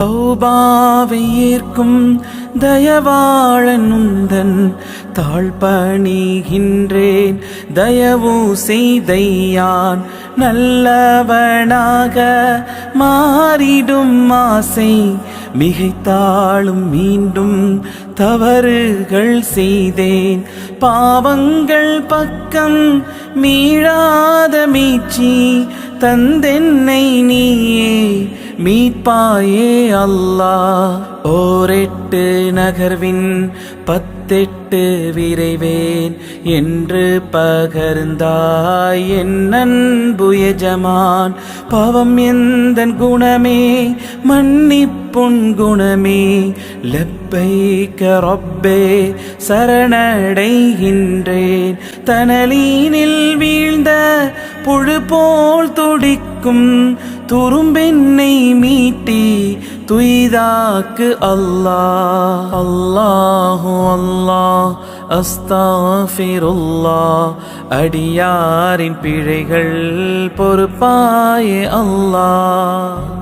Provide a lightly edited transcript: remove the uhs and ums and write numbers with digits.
தௌபாவை ஏற்கும் தயவாளன் உந்தன் தாழ்பணிகின்றேன் தயவு செய்தையான் நல்லவனாக மாறிடும் ஆசை மிகைத்தாளும் மீண்டும் தவறுகள் செய்தேன் பாவங்கள் பக்கம் மீளாத மீட்சி தந்தென்னை நீயே மீட்பாயே அல்லாஹ். ஓரெட்டு நகர்வின் 18 விரைவேன் என்று பகர்ந்தாய் என் அன்பு எஜமான். பாவம் எந்தன் குணமே மன்னிப்புன் குணமே லப்பைக்க ரப்பே சரணடைகின்றேன். தனலீனில் வீழ்ந்த புழு போல் துடிக்கும் துரும்பென்னை மீட்டி துய்தாக்கு அல்லாஹ். அல்லாஹு அல்லாஹ் அஸ்தக்ஃபிருல்லாஹ். அடியாரின் பிழைகள் பொறுப்பாயே அல்லாஹ்.